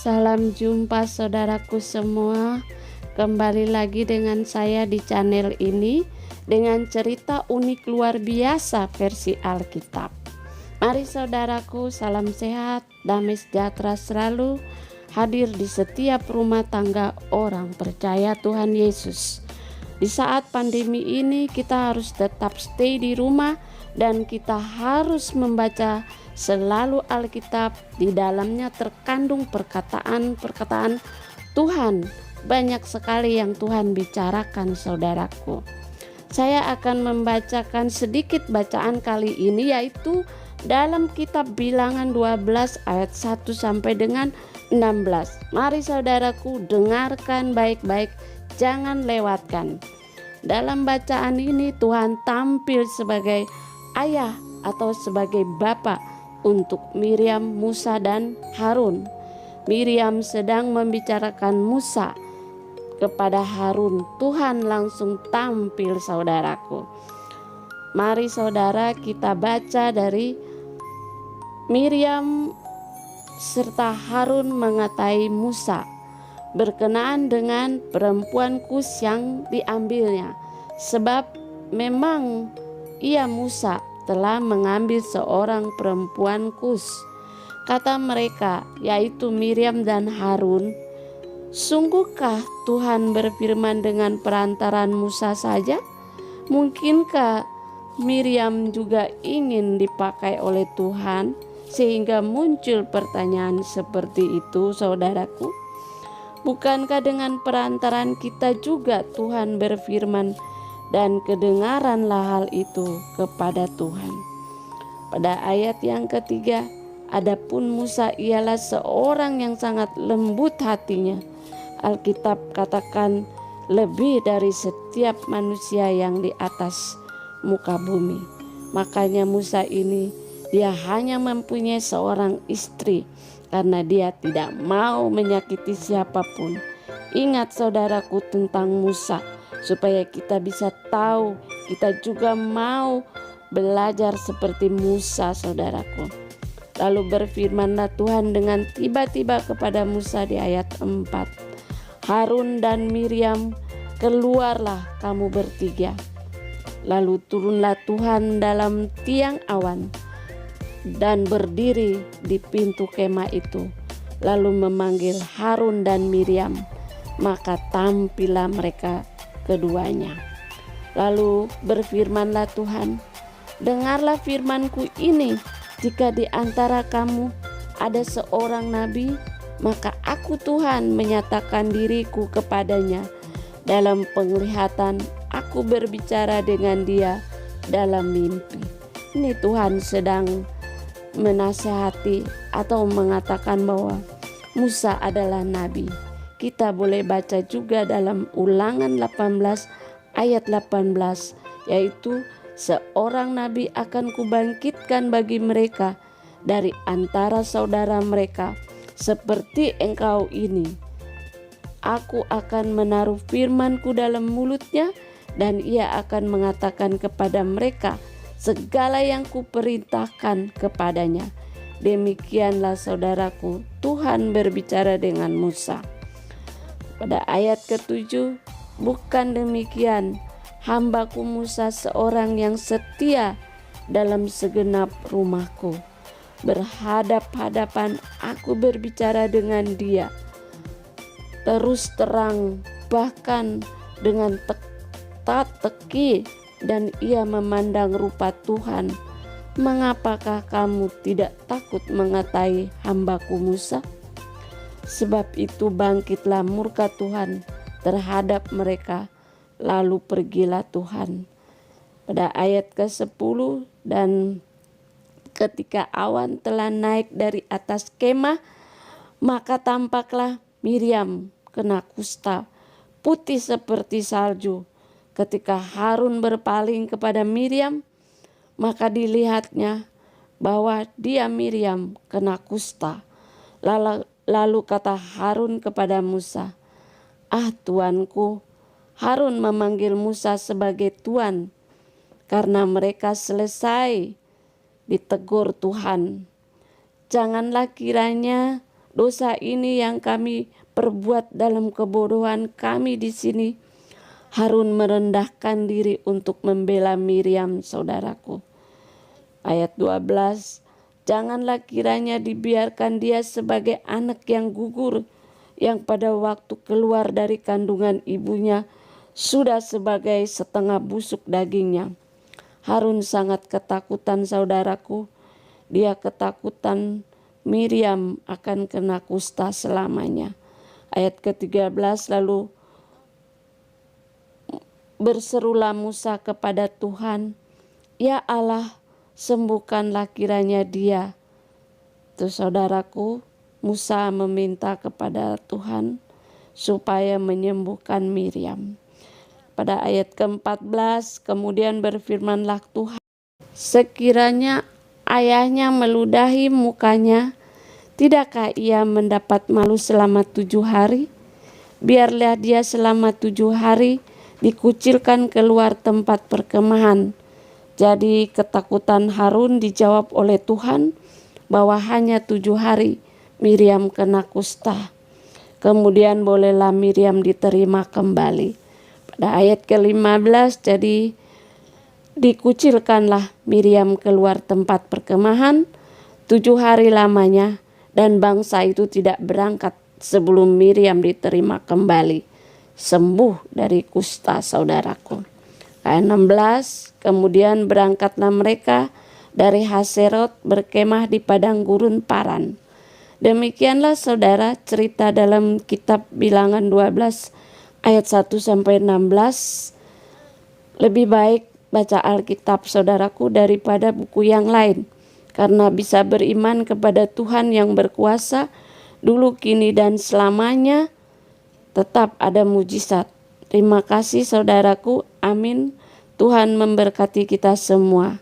Salam jumpa saudaraku semua. Kembali lagi dengan saya di channel ini dengan cerita unik luar biasa versi Alkitab. Mari saudaraku, salam sehat, damai sejahtera selalu hadir di setiap rumah tangga orang percaya Tuhan Yesus. Di saat pandemi ini kita harus tetap stay di rumah dan kita harus membaca selalu Alkitab. Di dalamnya terkandung perkataan-perkataan Tuhan. Banyak sekali yang Tuhan bicarakan saudaraku. Saya akan membacakan sedikit bacaan kali ini, yaitu dalam kitab Bilangan 12 ayat 1 sampai dengan 16. Mari saudaraku dengarkan baik-baik, jangan lewatkan. Dalam bacaan ini Tuhan tampil sebagai ayah atau sebagai bapak untuk Miriam, Musa, dan Harun. Miriam sedang membicarakan Musa kepada Harun. Tuhan langsung tampil saudaraku. Mari saudara kita baca dari Miriam serta Harun mengatai Musa berkenaan dengan perempuan Kus yang diambilnya, sebab memang ia Musa telah mengambil seorang perempuan Kus. Kata mereka, yaitu Miriam dan Harun, sungguhkah Tuhan berfirman dengan perantaran Musa saja? Mungkinkah Miriam juga ingin dipakai oleh Tuhan? Sehingga muncul pertanyaan seperti itu saudaraku. Bukankah dengan perantaran kita juga Tuhan berfirman, dan kedengaranlah hal itu kepada Tuhan. Pada ayat yang ketiga, adapun Musa ialah seorang yang sangat lembut hatinya. Alkitab katakan lebih dari setiap manusia yang di atas muka bumi. Makanya Musa ini dia hanya mempunyai seorang istri karena dia tidak mau menyakiti siapapun. Ingat saudaraku tentang Musa, supaya kita bisa tahu, kita juga mau belajar seperti Musa saudaraku. Lalu berfirmanlah Tuhan dengan tiba-tiba kepada Musa di ayat 4. Harun dan Miriam, keluarlah kamu bertiga. Lalu turunlah Tuhan dalam tiang awan dan berdiri di pintu kemah itu, lalu memanggil Harun dan Miriam, maka tampillah mereka keduanya. Lalu berfirmanlah Tuhan, dengarlah firmanku ini, jika di antara kamu ada seorang nabi, maka aku Tuhan menyatakan diriku kepadanya. Dalam penglihatan aku berbicara dengan dia dalam mimpi. Ini Tuhan sedang menasihati atau mengatakan bahwa Musa adalah nabi. Kita boleh baca juga dalam Ulangan 18 ayat 18, yaitu seorang nabi akan kubangkitkan bagi mereka dari antara saudara mereka seperti engkau ini. Aku akan menaruh firmanku dalam mulutnya, dan ia akan mengatakan kepada mereka segala yang kuperintahkan kepadanya. Demikianlah saudaraku, Tuhan berbicara dengan Musa. Pada ayat ke-7, bukan demikian, hambaku Musa seorang yang setia dalam segenap rumahku. Berhadap-hadapan aku berbicara dengan dia, terus terang, bahkan dengan teka-teki, dan ia memandang rupa Tuhan. Mengapakah kamu tidak takut mengatai hambaku Musa? Sebab itu bangkitlah murka Tuhan terhadap mereka, lalu pergilah Tuhan. Pada ayat ke-10, dan ketika awan telah naik dari atas kemah, maka tampaklah Miriam kena kusta, putih seperti salju. Ketika Harun berpaling kepada Miriam, maka dilihatnya bahwa dia Miriam kena kusta. Lalu kata Harun kepada Musa, "Ah tuanku." Harun memanggil Musa sebagai tuan karena mereka selesai ditegur Tuhan. Janganlah kiranya dosa ini yang kami perbuat dalam kebodohan kami di sini. Harun merendahkan diri untuk membela Miriam, saudaraku. Ayat 12, janganlah kiranya dibiarkan dia sebagai anak yang gugur, yang pada waktu keluar dari kandungan ibunya sudah sebagai setengah busuk dagingnya. Harun sangat ketakutan, saudaraku. Dia ketakutan Miriam akan kena kusta selamanya. Ayat ke-13, lalu berserulah Musa kepada Tuhan, ya Allah, sembuhkanlah kiranya dia. Itu saudaraku, Musa meminta kepada Tuhan supaya menyembuhkan Miriam. Pada ayat ke-14, kemudian berfirmanlah Tuhan, sekiranya ayahnya meludahi mukanya, tidakkah ia mendapat malu selama 7 hari? Biarlah dia selama 7 hari dikucilkan keluar tempat perkemahan. Jadi ketakutan Harun dijawab oleh Tuhan bahwa hanya 7 hari Miriam kena kusta. Kemudian bolehlah Miriam diterima kembali. Pada ayat ke-15, jadi dikucilkanlah Miriam keluar tempat perkemahan 7 hari lamanya, dan bangsa itu tidak berangkat sebelum Miriam diterima kembali, sembuh dari kusta, saudaraku. Ayat 16, kemudian berangkatlah mereka dari Haserot berkemah di padang gurun Paran. Demikianlah saudara cerita dalam kitab Bilangan 12 ayat 1-16. Lebih baik baca Alkitab, saudaraku, daripada buku yang lain, karena bisa beriman kepada Tuhan yang berkuasa dulu, kini, dan selamanya. Tetap ada mujizat. Terima kasih, saudaraku. Amin. Tuhan memberkati kita semua.